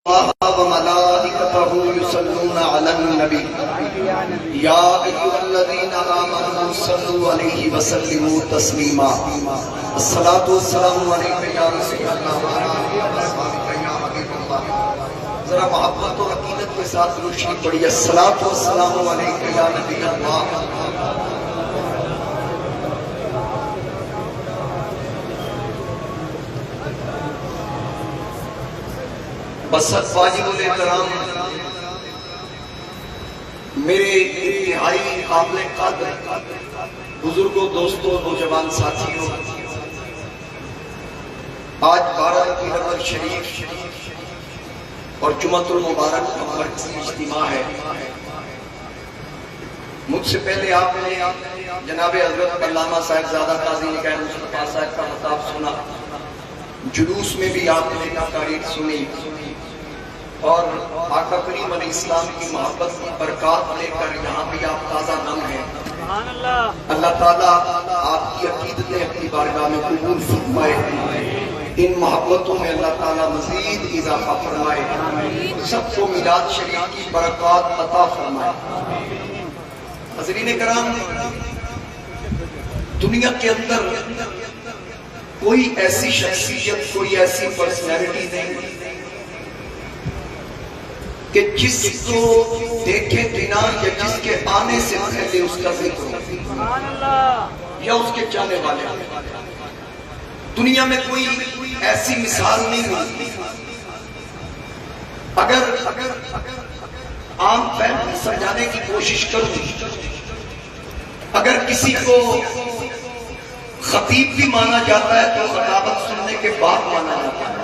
وملائكته يصلون على النبي يا أيها الذين آمنوا صلوا عليه وسلموا تسليما الصلاة والسلام عليك يا رسول الله ذرا محبت اور عقیدت کے ساتھ روشنی پڑی الصلاة والسلام علیک یا نبی اللہ. بسط واجب الاحترام میرے انتہائی قابل قدر بزرگوں، دوستوں، نوجوان ساتھیوں، آج 12 ربیع الاول شریف اور جمعۃ المبارک کا مرکزی اجتماع ہے. مجھ سے پہلے آپ نے جناب حضرت علامہ صاحبزادہ قاضی نگاہ مصطفیٰ صاحب کا خطاب سنا، جلوس میں بھی آپ نے تقاریر سنی اور آقا کریم علیہ السلام کی محبت کی برکات لے کر یہاں بھی آپ تازہ دم ہیں. اللہ تعالیٰ آپ کی عقیدتیں اپنی بارگاہ میں قبول فرمائے، ان محبتوں میں اللہ تعالیٰ مزید اضافہ فرمائے، سب کو میلاد شریف کی برکات عطا فرمائے. حضرین کرام، دنیا کے اندر کوئی ایسی شخصیت، کوئی ایسی پرسنالٹی نہیں کہ جس کو دیکھے بنا یا جس کے آنے سے پہلے اس کا ذکر ہو یا اس کے چاہنے والے. دنیا میں کوئی ایسی مثال نہیں ہوتی. اگر عام فہم سمجھانے کی کوشش کروں، اگر کسی کو خطیب بھی مانا جاتا ہے تو خطابت سننے کے بعد مانا جاتا ہے.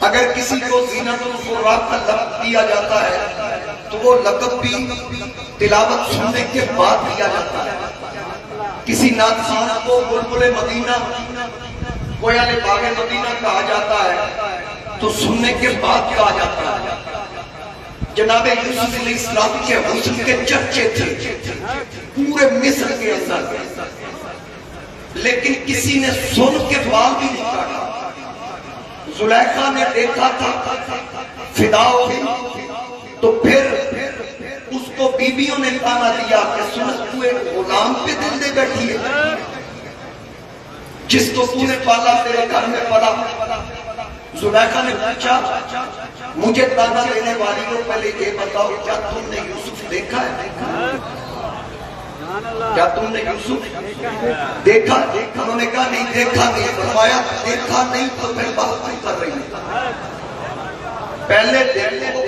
اگر کسی کو زینت القرآن کا لقب دیا جاتا ہے تو وہ لقب بھی تلاوت سننے کے بعد دیا جاتا ہے. کسی نعت خواں کو بلبل مدینہ، کوئل باغ مدینہ کہا جاتا ہے تو سننے کے بعد کہا جاتا ہے. جناب یوسف علیہ السلام کے حسن کے چرچے تھے پورے مصر کے اندر، لیکن کسی نے سن کے بعد بھی نہیں کہا. زلیخا نے دیکھا تھا، فدا ہو گئی، تو پھر اس کو بیویوں نے تانا دیا کہ سنت تو ایک غلام پہ دل دے بیٹھی ہے، جس کو تو نے پالا تیرے گھر میں پڑا. زلیخا نے پوچھا مجھے تانا دینے والی کو پہلے یہ بتاؤ کیا تم نے یوسف دیکھا ہے؟ کیا تم نے یوسف دیکھا؟ انہوں نے کہا نہیں دیکھا نہیں. فرمایا دیکھا نہیں تو پھر بات نہیں کر رہی ہے، پہلے دیکھو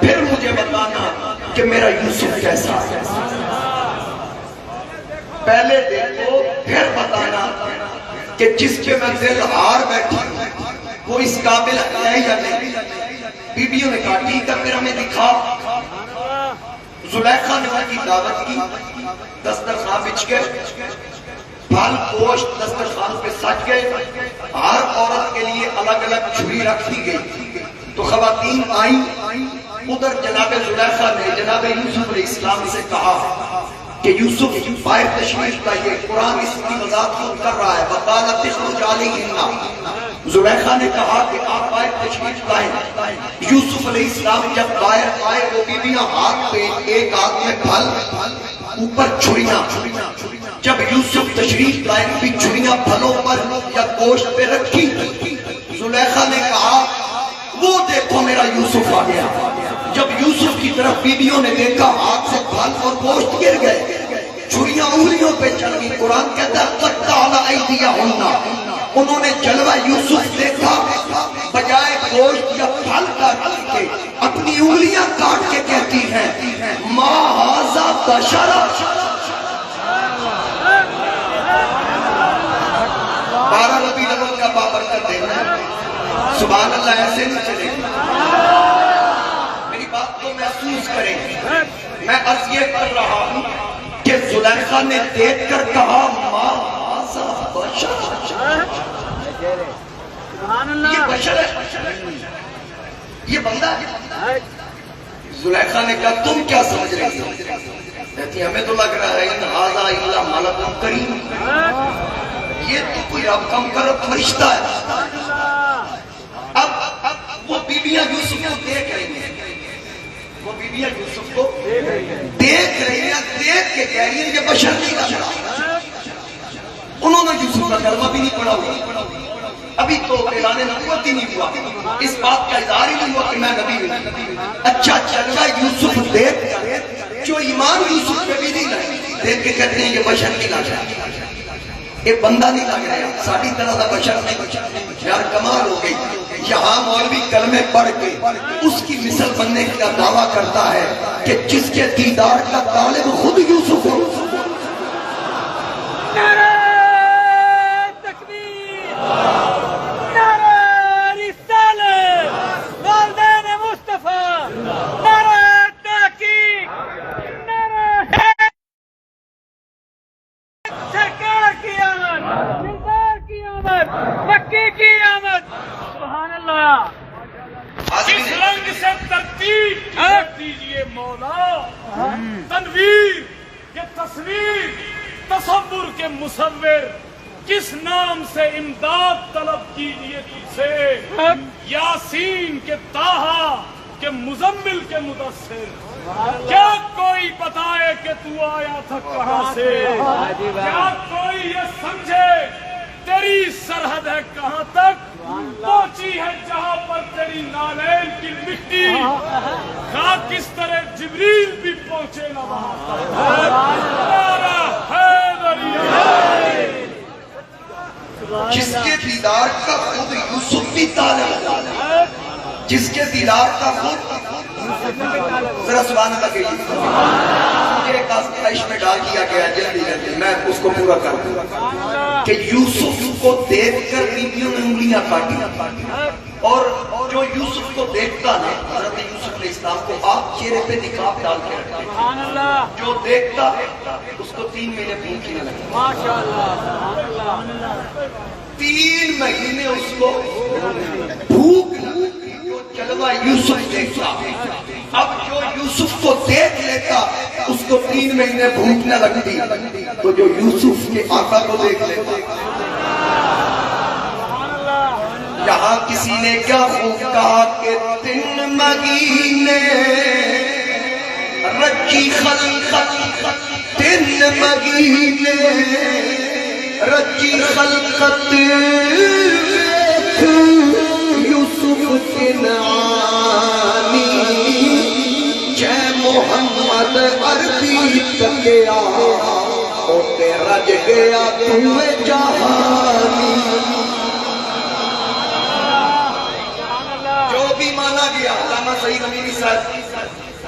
پھر مجھے بتانا کہ میرا یوسف کیسا ہے. پہلے دیکھو پھر بتانا کہ جس پہ میں دل ہار بیٹھی ہوں وہ اس قابل ہے یا نہیں. بیویوں نے کہا ٹھیک ہے پھر ہمیں دکھا. زلیخا نے ان کی دعوت کی، دسترخوان بچھ گئے، پھل گوشت دسترخوان پہ سج گئے. ہر عورت کے لیے الگ الگ چھری رکھ دی گئی. تو خواتین آئیں، ادھر جناب زلیخا نے جناب یوسف علیہ السلام سے کہا کہ یوسف باہر تشریف لائیے، قرآن اس کی وضاحت خود کر رہا ہے. وقالت اخرج علیہن، زلیخا نے کہا کہ آپ باہر تشریف لائیں. یوسف علیہ السلام جب باہر آئے وہ بیویاں ہاتھ پہ، ایک ہاتھ میں پھل، اوپر چھریاں. جب یوسف تشریف لائے بھی چھریاں پھلوں پر یا گوشت پہ رکھی. زلیخا نے کہا وہ دیکھو میرا یوسف آ گیا. جب یوسف کی طرف بیویوں نے دیکھا ہاتھ سے پھل اور گوشت گر گئے، چھریاں انگلیوں پہ چل گئی. قرآن کہتا ہے قطع علی ایدیہن، انہوں نے جلوہ یوسف دیکھا، بجائے گوشت یا پھل کاٹ کے اپنی انگلیاں کاٹ کے کہتی ہیں ما ھذا بشر. 12 ربیع الاول کا بابرکت دن ہے. سبحان اللہ، ایسے نہیں چلے گی. میری بات کو محسوس کریں. میں عرض یہ کر رہا ہوں کہ زلیخا نے دیکھ کر کہا ما ھذا بشر. یہ بشر ہے، یہ بندہ ہے. زلیخا نے کہا تم کیا سمجھ رہی ہو؟ کہتی ہمیں تو لگ رہا ہے ان ھذا الا ملک کریم، یہ تو کوئی رب کا مقرب فرشتہ ہے. اب بیویاں یوسف کو دیکھ رہی ہیں، وہ بیویاں یوسف کو دیکھ رہی ہیں، دیکھ کے کہہ رہی ہیں یہ بشر نہیں لگ رہا۔ انہوں نے یوسف کا کلمہ بھی نہیں پڑھا ہوا، ابھی تو اعلان نبوت ہی نہیں ہوا، اس بات کا اظہار ہی نہیں ہوا کہ میں نبی ہوں۔ اچھا چل رہا یوسف دیکھ کر، جو ایمان یوسف پہ بھی نہیں لائے، دیکھ کے کہتے ہیں یہ بشر نہیں لگ رہا، یہ بندہ نہیں لگ رہا، ساری طرح کا بشر نہیں۔ یار کمال ہو گئی، یہاں مولوی کلمے پڑھ کے اس کی مثل بننے کا دعویٰ کرتا ہے کہ جس کے دیدار کا طالب خود یوسف ہو۔ نعرہ تکبیر، نعرہ رسالت، والدین مصطفیٰ، نعرہ تحقیق، نعرہ سرکار کی آمد، دلدار کی آمد، مکی کی آمد، سبحان اللہ۔ اس رنگ سے ترتیب دیجئے مولا، تنویر کے تصویر، تصور کے مصور، کس نام سے امداد طلب کیجئے تجھ سے، یاسین کے طٰہٰ کے مزمل کے مدثر، کیا کوئی بتائے کہ تو آیا تھا کہاں سے، کیا کوئی یہ سمجھے تیری سرحد ہے کہاں تک، پہنچی ہے جہاں پر تیری نالین کی مٹی، خاک اس طرح جبریل بھی پہنچے نہ وہاں تک۔ نعرہ حیدری، جس کے دیدار کا خود یوسف بھی طالب ہے، جس کے دیدار کا خود، ذرا سبحان اللہ کہیے، مجھے ایک آزمائش میں ڈال دیا گیا، جلدی جلدی میں اس کو پورا کر دوں کہ یوسف کو دیکھ کر بیویوں نے انگلیاں کاٹی، اور جو یوسف کو دیکھتا ہے، حضرت یوسف علیہ السلام کو آپ چہرے پہ نقاب ڈال کے رکھتے ہیں، جو دیکھتا اس کو 3 مہینے بھوک نہ لگتی، 3 مہینے اس کو بھوک نہ لگتی، جو جلوہ یوسف دیکھتا۔ اب جو یوسف کو دیکھ لیتا اس کو 3 مہینے بھوک نہ لگتی، تو جو یوسف کے آقا کو دیکھ لیتا، یہاں کسی نے کیا خوب کہا کہ 3 مہینے رچی خلقت، 3 مہینے رچی خلقت، یوسف کنعانی، جے محمد عربی تکیا، اوتے رج گیا تمہیں جہانی۔ جو بھی مانا گیا، علامہ سعید امینی صاحب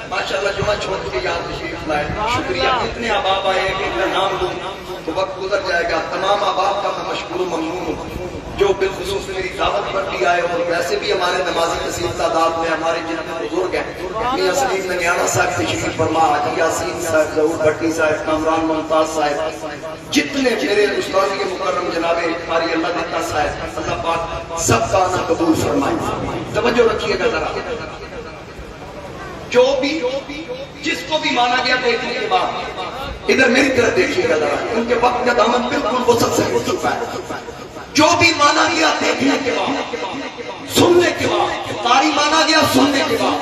ماشاءاللہ جمعہ چھوڑ کے یہاں تشریف لائے، شکریہ۔ اتنے احباب آئے کہ ان کا نام لوں تو وقت گزر جائے گا، تمام احباب کا میں مشکور و ممنون ہوں جو بالخصوص میری دعوت پر بھی آئے، اور ویسے بھی ہمارے نمازی کثیر تعداد میں ہمارے جن بزرگ ہیں، میاں سلیم ننیانا صاحب تشریف فرما، حاجی یاسین صاحب، ظہور بھٹی صاحب، کامران ممتاز صاحب، جتنے میرے استاد کے مکرم جناب قاری اللہ دیتا صاحب، اللہ پاک سب کا آنا قبول فرمائے۔ توجہ رکھیے گا ذرا، جو بھی جس کو بھی مانا گیا دیکھنے کے بعد ادھر میری طرف دیکھیے گا ذرا، ان کے وقت کا دامن بالکل وہ سب سے ہو چکا ہے۔ جو بھی مانا گیا دیکھنے کے بعد، سننے کے بعد، قاری مانا گیا سننے کے بعد،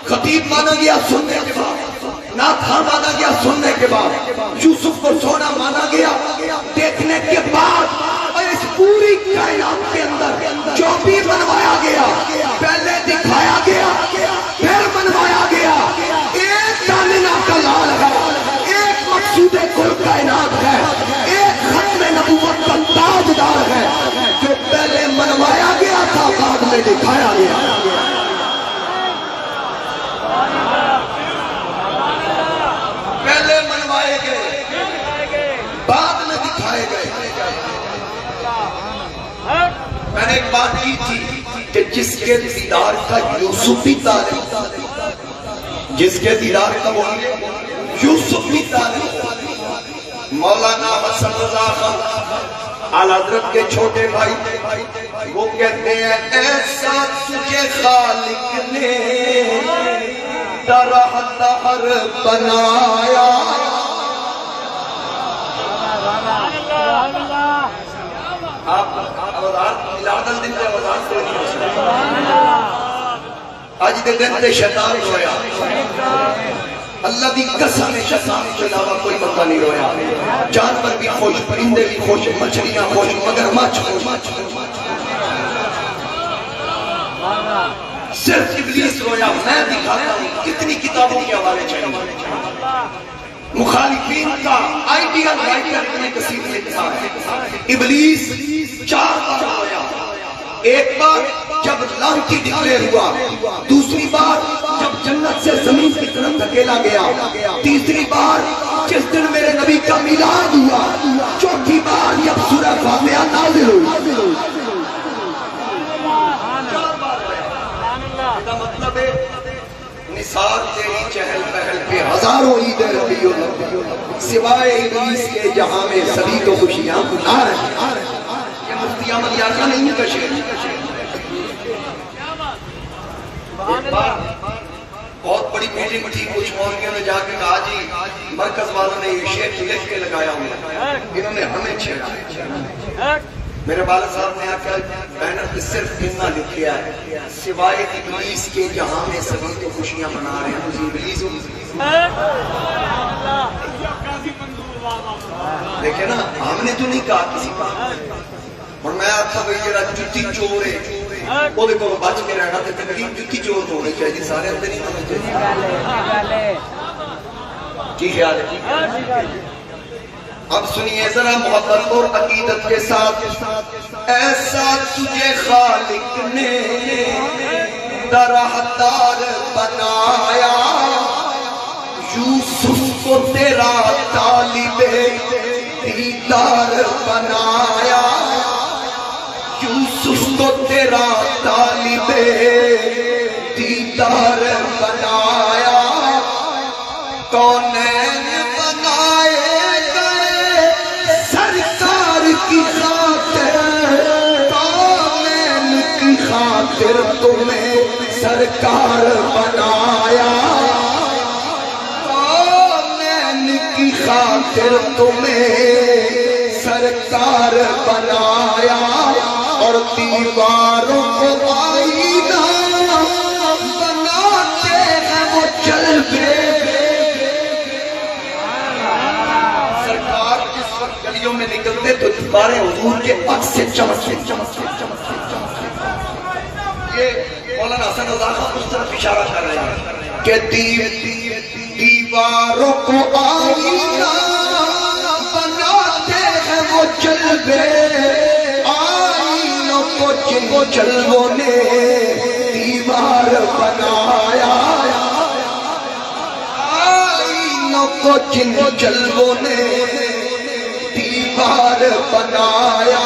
خطیب مانا گیا سننے کے بعد، نعت خواں مانا گیا سننے کے بعد، یوسف کو سونا مانا گیا دیکھنے کے بعد، اور اس پوری کائنات کے اندر جو بھی منوایا گیا، پہلے دکھایا گیا پھر منوایا گیا، ایک داننا کا لال ہے، ایک مقصود کل کائنات ہے، ایک ختم نبوت کا تاجدار ہے، جو پہلے منوایا گیا تھا بعد میں دکھایا گیا۔ پہلے منوائے گئے بعد میں دکھائے گئے۔ میں نے ایک بات کی تھی کہ جس کے دیدار کا یوسف بھی طالب، جس کے دیدار کا وہ یوسف بھی طالب، مولانا حسن رضا خان اعلیٰ حضرت کے چھوٹے بھائی، وہ کہتے ہیں ایسا تجھے خالق نے درہ دہر بنایا، آپ وضاحت ملاد الدین سے وضاحت کوئی نہیں ہو سکتا، اج دے دن تے شیطان رویا، اللہ دی قسم ہے شیطان کے علاوہ کوئی بندہ نہیں رویا. جانور بھی خوش، پرندے بھی خوش، مچھلیاں خوش، مگرمچھ خوش. صرف ابلیس رویا. میں دکھاتا ہوں کتنی کتابوں کے حوالے چاہیے. مخالفین کا آئیڈیل رائٹر ابن کثیر نے لکھا ہے ابلیس 4 بار رویا. ایک بار جب لعنتی ڈکلیئر ہوا، دوسری بار جب جنت سے زمین کی طرف دھکیلا گیا، تیسری بار جس دن میرے نبی کا میلاد ہوا، چوتھی بار جب سورہ فاتحہ نازل ہوئی. کا مطلب ہے نثار تیری چہل پہل پہ ہزاروں عید ربیع الاول، سوائے ابلیس کے جہاں میں سبھی کو خوشیاں منا رہے ہیں. یہ مفتی احمد یار کا نہیں ہے شعر. بہت بڑی میٹنگ تھی، کچھ مولویوں نے جا کے کہا جی مرکز والوں نے یہ شعر لکھ کے لگایا ہوا ہے، انہوں نے ہمیں چھیڑا. میرے والد صاحب نے آکا بینر پہ صرف اتنا لکھیا ہے سوائے ابلیس کے جہاں میں سبھی کو خوشیاں منا رہے ہیں. مجھے ابلیس ہو دیکھیں نا، ہم نے تو نہیں کہا کسی کا. اور میں آتا بھئی جڑا جتی چور ہے وہ دیکھو بچ کے رہنا تھے، تقریب جتی چور تو ہونے چاہیے، سارے اندر نہیں ہونے چاہیے. کی خیال ہے؟ اب سنیے ذرا محبت اور عقیدت کے ساتھ. ایسا تجھے خالق نے درہدار بنایا، یوسف کو تیرا طالب دیدار بنایا، یوسف کو تیرا طالب دیدار بنایا. کونین بنائے گئے سرکار کی خاطر، کونین کی خاطر تمہیں سرکار بنایا، کونین کی خاطر تمہیں سرکار بنایا. اور دیواروں کو آئینہ بناتے ہیں وہ جلوے. سرکار جس وقت گلیوں میں نکلتے تو دیواریں حضور کے عکس سے چمکتے. یہ مولانا حسن رضا خان اس طرف اشارہ کر رہے ہیں کہ دیواروں کو آئینہ بناتے ہیں وہ جلوے، جن کو جلووں نے دیوار بنایا، آئینوں کو جن جلووں نے دیوار بنایا.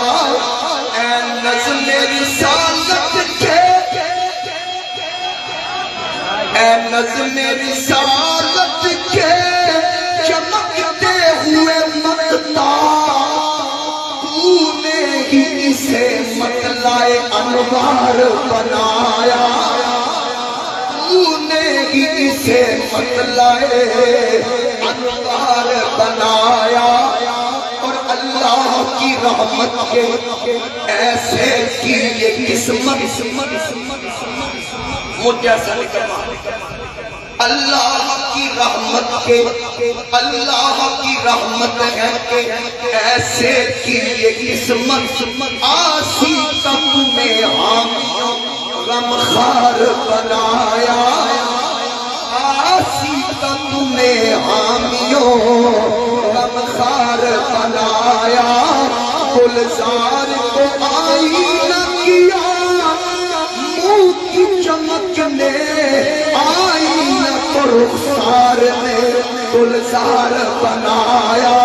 اے نظم رسالت کے، اے نظم رسالت کے چمکتے ہوئے مقدار، اسے مطلع انوار بنایا، تو نے ہی اسے مطلع انوار بنایا. اور اللہ کی رحمت کے ایسے کی یہ قسمت، مجھے ایسا نکلنا اللہ کی رحمت کے، اللہ کی رحمت ہے کہ ایسے کی یہ قسمت. آسی تم میں حامیوں غمخار بنایا، آسی تم میں حامیوں غمخار بنایا. گلزار کو آئینہ کیا، منہ کی چمک نے آئینہ کو رخسار نے گلزار بنایا.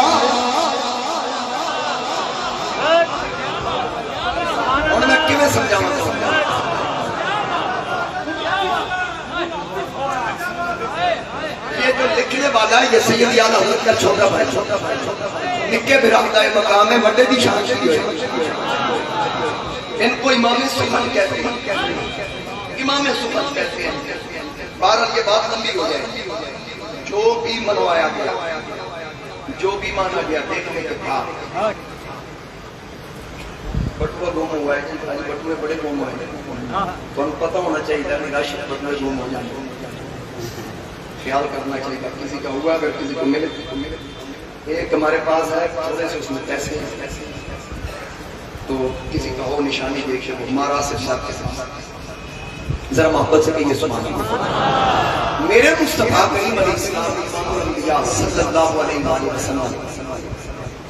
اور میں کیوں سمجھاؤں گا؟ یہ جو لکھنے والا ہے یہ سید یاد حضرت کا چھوٹا بھائی، نکے برامدہ مقام ہے، وڈے دی شان شریف ہے. ان کو امام سفن کہتے ہیں، امام سفن کہتے ہیں. بہرحال یہ بات لمبی ہو جائے. جو بھی منوایا گیا، جو بھی مانا گیا دیکھنے کے بعد بٹوا گم ہوا ہے جی، بٹوے بڑے گم ہوئے ہیں، تو ہم پتہ ہونا چاہیے تھا میرا شخص بٹوے گم ہو جائے، خیال کرنا چاہیے کسی کا ہوا اگر کسی کو ملے ایک ہمارے پاس ہے تھوڑے سے اس میں پیسے ہیں، تو کسی کا ہو نشانی دیکھ شکو ہمارا سے ساتھ کے ساتھ ذرا محبت سے کہیے سبحان اللہ۔ میرے مصطفیٰ کریم علیہ السلام امام الانبیاء صلی اللہ علیہ وآلہ وسلم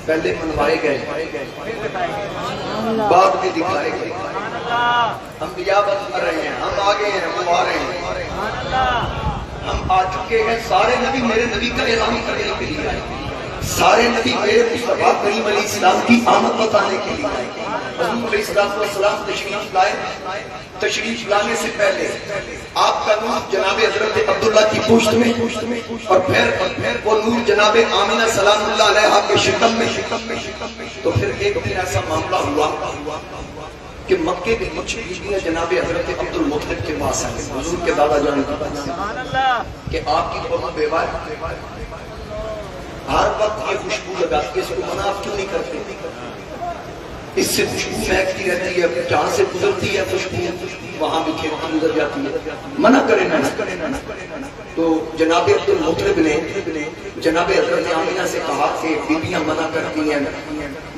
پہلے منوائے گئے بعد میں دکھائے گئے، انبیاء بس کر رہے ہیں، ہم آگے ہیں، وہ آ رہے ہیں، ہم آ چکے ہیں، سارے نبی میرے نبی کا اعلان کرنے کے لیے آئے، سارے نبی میرے مصطفیٰ کریم علیہ السلام کی آمد بتانے کے لیے آئے۔ حضور علیہ السلام تشریف لائے، تشریف لانے سے پہلے آپ کا نور جناب حضرت عبداللہ کی پشت میں اور پھر وہ نور جناب آمینہ سلام اللہ علیہا کے شکم میں، تو پھر ایک دن ایسا معاملہ ہوا کہ مکے کے کچھ بیویاں جناب حضرت عبد المطلب کے پاس آئے حضور کے دادا جان کے پاس کہ آپ کی بہو بیوہ ہے، ہر وقت یہ خوشبو لگاتی ہے، اس کو منع آپ کیوں نہیں کرتے؟ اس سے خوشبو مہکتی رہتی ہے، جہاں سے گزرتی ہے خوشبو وہاں بھی کھیتی گزر جاتی ہے، منع کرے نا۔ تو جناب عبد المطلب نے جناب حضرت آمینہ سے کہا کہ بیویاں منع کرتی ہیں،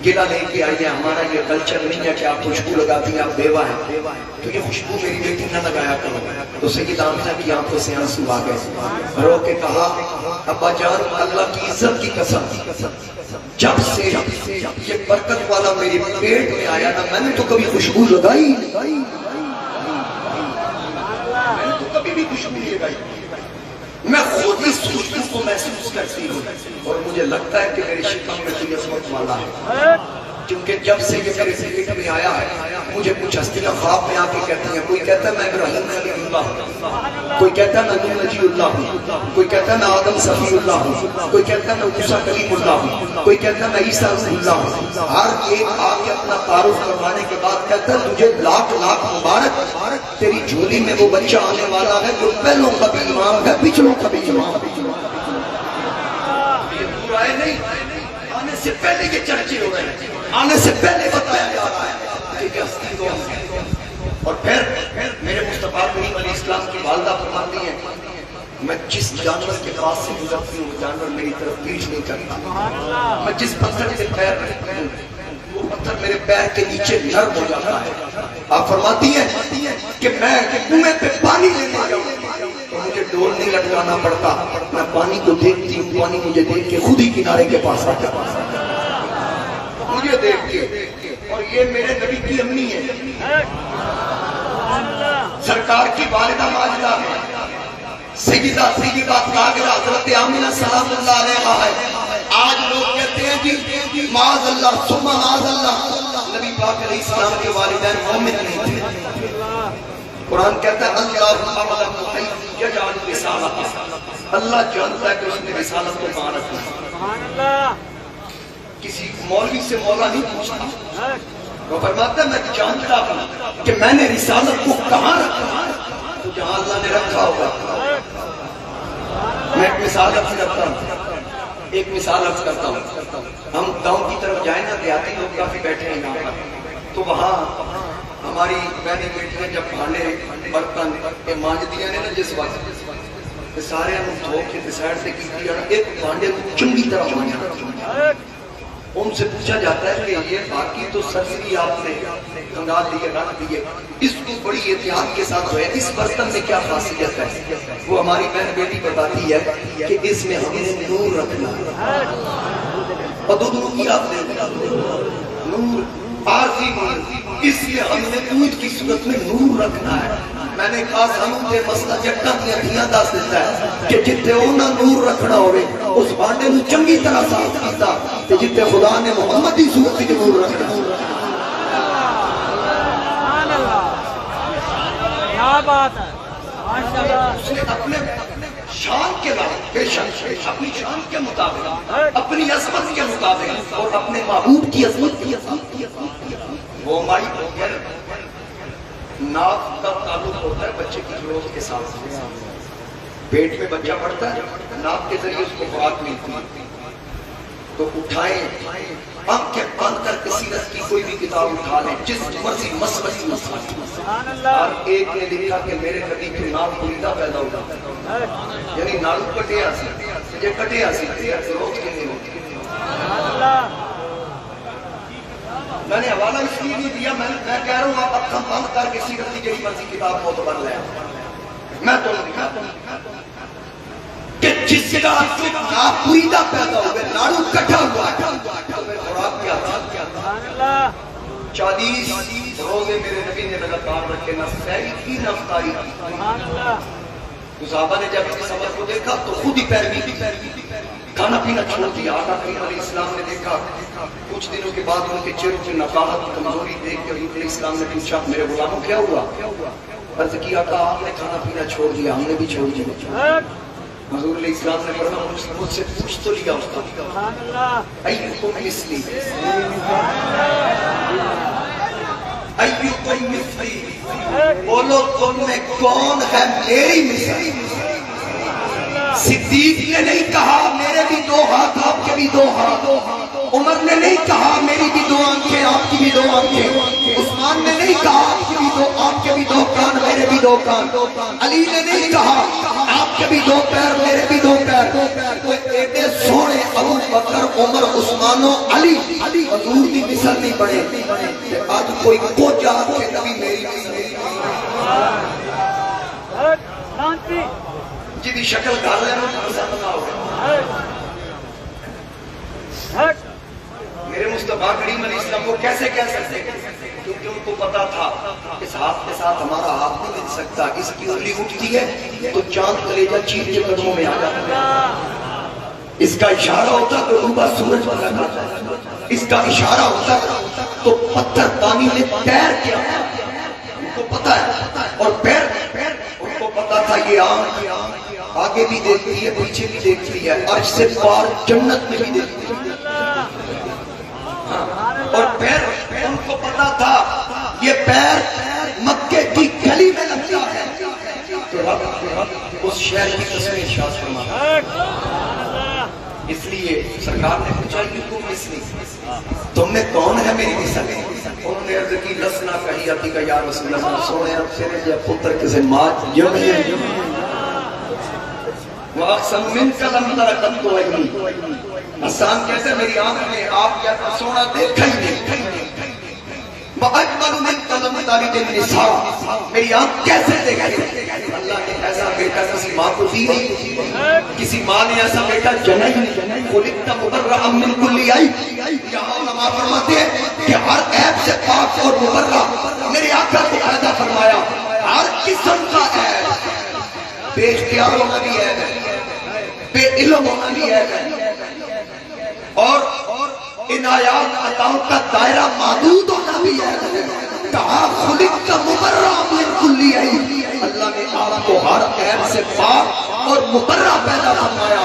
گلہ لے کے آئی ہیں، ہمارا یہ کلچر نہیں ہے کہ آپ خوشبو لگاتی ہیں، آپ بیوہ ہیں، تو یہ خوشبو میری بیٹی نہ لگایا کرو۔ تو سید آمینہ کی آنکھوں سے آنسو آ گئے، رو کے کہا ابا جان اللہ کی عزت کی قسم، جب سے یہ برکت والا میرے پیٹ میں آیا نا میں نے تو کبھی خوشبو لگائی، میں نے تو کبھی بھی خوشبو لگائی، میں خود اس خوشبو کو محسوس کرتی ہوں اور مجھے لگتا ہے کہ میرے شکم میں کوئی عظمت والا ہے، کیونکہ جب سے یہ میرے پیٹ میں آیا ہے مجھے کچھ ہستیاں خواب میں آ کے کہتی ہیں، کوئی کہتا ہے میں ابراہیم خلیل اللہ ہوں، کوئی کہتا ہے میں نوح نجی اللہ ہوں، کوئی کہتا ہے میں آدم صفی اللہ ہوں، کوئی کہتا ہے میں موسیٰ کلیم اللہ ہوں، کوئی کہتا ہے میں عیسیٰ روح اللہ ہوں۔ ہر ایک آ کے اپنا تعارف کروانے کے بعد کہتا ہے تجھے لاکھ لاکھ مبارک، تیری جھولی میں وہ بچہ آنے والا ہے جو پہلوں کا بھی امام ہے پچھلوں کا بھی امام ہے۔ یہ پورا ہے نہیں، آنے سے پہلے یہ چرچے ہو رہے ہیں، آنے سے پہلے بتایا جا رہا ہے کہ ہستی کون ہے۔ اور پھر میرے مصطفیٰ کریم علیہ السلام کی والدہ فرماتی ہیں میں جس جانور کے پاس سے گزرتی ہوں وہ جانور میری طرف پیچھ نہیں کرتا، میں جس پتھر سے پیر رکھتی ہوں وہ پتھر میرے پیر کے نیچے نرم ہو جاتا ہے۔ آپ فرماتی ہیں کہ میں کنویں پہ پانی لینے جاؤں تو مجھے ڈول نہیں لٹکانا پڑتا، میں پانی کو دیکھتی ہوں، پانی مجھے دیکھ کے خود ہی کنارے کے پاس آ جاتا ہے، مجھے دیکھ کے۔ اور یہ میرے نبی کی امی ہے، سرکار کی والدہ ماجدہ ہے، سیدہ طاہرہ حضرت آمینہ سلام اللہ علیہا ہے۔ آج لوگ کہتے ہیں جی معاذ اللہ ثم معاذ اللہ، نبی پاک علیہ السلام کے والدین مومن نہیں تھے۔ قرآن کہتا ہے اللہ اعلم یجعل رسالتہ، اللہ جانتا ہے کہ اس نے رسالت کو کہاں رکھنا۔ کسی مولوی سے مولا نہیں پوچھتا، وہ فرماتا ہے میں جانتا ہوں کہ میں نے رسالت کو کہاں رکھا، تو جہاں اللہ نے رکھا ہوگا۔ میں ایک مثال عرض کرتا ہوں، ہم گاؤں کی طرف جائیں نا، دیہاتی لوگ کافی بیٹھے ہیں یہاں پر، تو وہاں ہماری بہنیں بیٹیاں جب بھانڈے برتن مانج دیا نے نا جس وقت سارے ہم دھو کے سائڈ سے کی دیا، ایک بھانڈے کو چنگی طرح مانجا، ان سے پوچھا جاتا ہے کہ یہ باقی تو سرسری آپ نے کنگال لیے رکھ دیے، اس کو بڑی احتیاط کے ساتھ ہوئے، اس برتن میں کیا خاصیت ہے؟ وہ ہماری بہن بیٹی بتاتی ہے کہ اس میں ہم نے نور رکھنا ہے، اور دو نور کی آپ نے نور عارضی نور، اس لیے ہم نے دودھ کی صورت میں نور رکھنا ہے۔ میں نے کہا سانوں دے مسئلہ جٹا اپنی اکھیاں دس دیتا ہے کہ جتے اونا نور رکھنا ہوئے اس بانڈے نو چنگی طرح صاف کیتا تے جتے خدا نے محمدی صورت کی نور رکھنا۔ کیا بات ہے، اس نے اپنے شان کے لائق بے شک اپنی شان کے مطابق، اپنی عظمت کے مطابق اور اپنے محبوب کی عظمت کی وہ مائی بہر ناک کا تعلق ہوتا ہے بچے کی گروتھ کے ساتھ، پیٹ میں بچہ پڑتا ہے، ناک کے ذریعے اس کو خوراک ملتی ہے، تو اٹھائیں آنکھیں بند کر کے سیرت کی کوئی بھی کتاب اٹھا لیں، جس مرضی مسئلہ سبحان اللہ اور ایک نے لکھا کہ میرے نبی کے نام بریدہ پیدا ہوا، یعنی نالو کٹے آسی یہ کٹے آسی روز کے لیے سبحان اللہ میں نے حوالہ اس لیے نہیں دیا، میں کہہ رہا ہوں آپ اکھاں بند کر کے سیرت کی جڑی مرضی کتاب معتبر لیں، میں تو کہ جس کا نام بریدہ پیدا ہوا نالو کٹا ہوا خوراک کیا تھا؟ سبحان اللہ 40 روزے میرے نبی نے لگاتار رکھے، نہ سحری کی نہ افطاری کی۔ سبحان اللہ تو صحابہ نے جب اس عمل کو دیکھا تو خود ہی پیروی کی، کھانا پینا چھوڑ دیا۔ آقا کریم علیہ السلام نے دیکھا، کچھ دنوں کے بعد ان کے چہروں کی نقاہت کمزوری دیکھ کے حضور علیہ السلام نے پوچھا میرے غلاموں کیا ہوا؟ عرض کیا کہ آپ نے کھانا پینا چھوڑ دیا، ہم نے بھی چھوڑ دیا۔ حضور علیہ السلام نے فرمایا مجھ سے پوچھ تو لیا اس کا، سبحان اللہ ایکم مثلی ایکم مثلی، بولو تم میں کون ہے میری مثل؟ صدیق نے نہیں کہا میرے بھی 2 ہاتھ آپ کے بھی 2 ہاتھ، عمر نے نہیں کہا میری بھی 2 آنکھیں آپ کی بھی 2 آنکھیں، عثمان نے نہیں کہا آپ کے بھی 2 کان میرے بھی 2 کان، علی نے نہیں کہا آپ کے بھی 2 پیر میرے بھی 2 پیر، کوئی ایڈے سونے ابو بکر عمر عثمان و علی حضور کی مثل نہیں بنے، آج کوئی کو جا کے نبی میری شانتی جی شکل کر رہے ہیں پسند نہ ہوگا۔ میرے مصطفیٰ کریم علیہ السلام کو کیسے کہہ سکتے کیونکہ ان کو پتا تھا اس ہاتھ کے ساتھ ہمارا ہاتھ نہیں مل سکتا، اس کی انگلی اٹھتی ہے تو چاند کلیجہ چیر کے قدموں میں آ جاتا ہے، اس کا اشارہ ہوتا تو ڈوبا سورج بنا جاتا ہے، اس کا اشارہ ہوتا تو پتھر پانی میں تیر کے آتا ہے، ان کو پتا ہے۔ اور پیر ان کو پتا تھا یہ آنکھ آگے بھی دیکھتی ہے پیچھے بھی دیکھتی ہے، عرش سے پار جنت میں بھی دیکھتی ہے، اور پیر ان کو پتا تھا یہ پیر مکے کی گلی میں لگتا ہے تو رب اس شہر کی تصویر ارشاد فرمایا۔ اس لیے سرکار نے پوچھا کہ تم مثلی تم میں کون ہے میری مثل؟ انہوں نے عرض کی لسنا کہی آتی کا یا رسول اللہ سونے اب سے یا پتر کسے مات یمی وَأَقْسَمُ مِنْكَ لَمْ تَرَكَتْ وَعِنِي، حسان کہتے ہیں میری آنکھ میں آپ یا سونا دیکھا ہی نہیں۔ وَأَجْمَلُ مِنْكَ لَمْ تَلِدِ النِّسَاءُ، میری آنکھ کیسے دیکھے؟ اللہ نے ایسا بیٹا کسی ماں کو دی نہیں، کسی ماں نے ایسا بیٹا جنا ہی نہیں۔ خُلِقْتَ مُبَرَّأً مِنْ كُلِّ عَیْبٍ، یہاں علماء فرماتے ہیں کہ ہر عیب سے پاک اور مبرہ میرے آقا کو پیدا فرمایا، ہر قسم کا عیب، بے اختیار ہونا بھی ہے، بے علم ہونا بھی ہے، اور عنایات عطاؤں کا دائرہ محدود ہونا بھی ہے۔ کہا خلق کا مبرہ من کل عیب، اللہ نے آپ کو ہر عیب سے پاک اور مبرہ پیدا فرمایا۔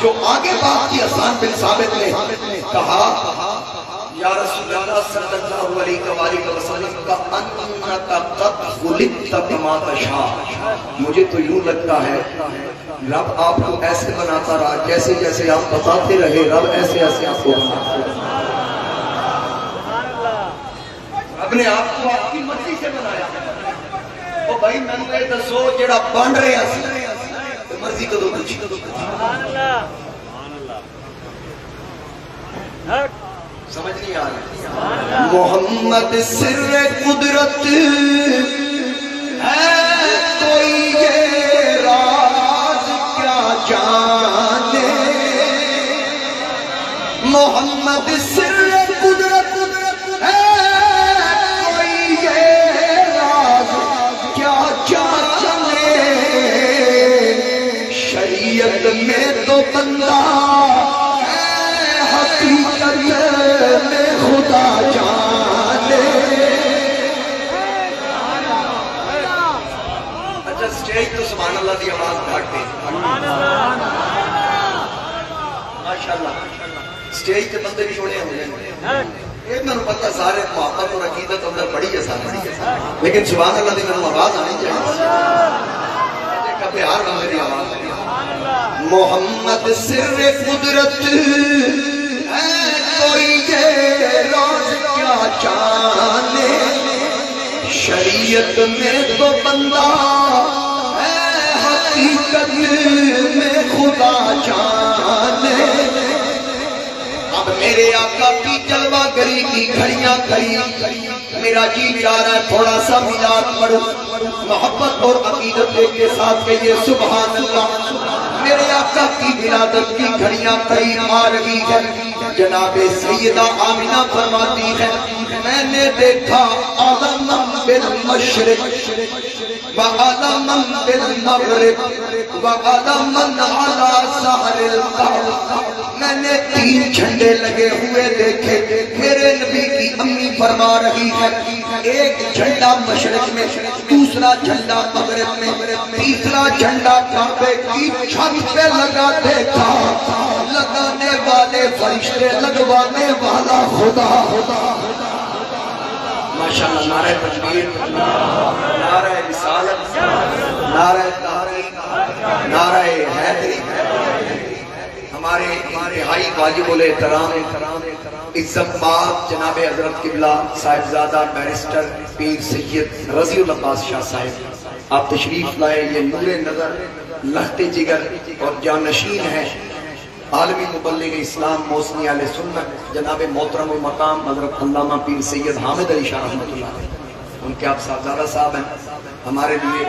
جو آگے بات کی حسان بن ثابت نے کہا یا رسول اللہ صلی اللہ علیہ وسلم کا انکا قد خلقت بما تشاء، مجھے تو یوں لگتا ہے رب آپ کو ایسے بناتا رہا جیسے جیسے آپ بتاتے رہے، رب ایسے ایسے آپ کو بناتا رہا، رب نے آپ کو آپ کی مرضی سے بنایا۔ وہ بھائی میں نے دسو جڑا بن رہے ہیں مرضی کو دو کچھ سمجھ نہیں آ رہا۔ محمد سر قدرت ہے کوئی یہ راز کیا جانے، محمد سر قدرت ہے کوئی یہ راز کیا جانے، شریعت میں تو بندہ حقیقت میں خدا جانے۔ اچھا سٹیج تو سبحان اللہ دی آواز گھاٹ دے ماشاءاللہ، سٹیج تے بندے بھی چھوڑے ہیں، ایک میں نے پتہ سارے محبت اور عقیدت اندر بڑی ہے سارے، لیکن سبحان اللہ دی میں آواز آنی چاہیے، دیکھا پیار بندے دی آواز آنی۔ محمد سر قدرت ہے کوئی یہ راز کیا جانے، شریعت میں تو بندہ ہے، حقیقت میں خدا جانے۔ اب میرے آقا کی جلوہ گری کی گھڑیاں کھڑی، میرا جی چاہ رہا ہے تھوڑا سا میلاد پڑھو، محبت اور عقیدت کے ساتھ کہیے سبحان اللہ۔ میرے آقا کی ولادت کی گھڑیاں قریب آ رہی ہے۔ جناب سیدہ آمینہ فرماتی ہے میں نے دیکھا عالما بالمشرق وعالما بالمغرب وعالما على سحر القمر، میں نے 3 جھنڈے لگے ہوئے دیکھے۔ میرے نبی کی امی فرما رہی ہے ایک جھنڈا مشرق میں، دوسرا جھنڈا مغرب میں، تیسرا جھنڈا کعبے کی چھت پہ لگا دیکھا، لگانے والے فرشتے، لگوانے والا خدا۔ ماشاءاللہ، نعرہ تکبیر، نعرہ رسالت، نعرہ تحقیق، نعرہ حیدری۔ ہمارے انتہائی واجب الاحترام عزت مآب جناب حضرت قبلہ صاحبزادہ بیرسٹر پیر سید رضی العباس شاہ صاحب، آپ تشریف لائے۔ یہ نور نظر، لخت جگر اور جانشین ہے عالمی مبلغ اسلام موسمی اہل سنت جناب محترم المقام حضرت علامہ پیر سید حامد علی شاہ رحمۃ اللہ علیہ، ان کے آپ صاحبزادہ صاحب ہیں۔ ہمارے لیے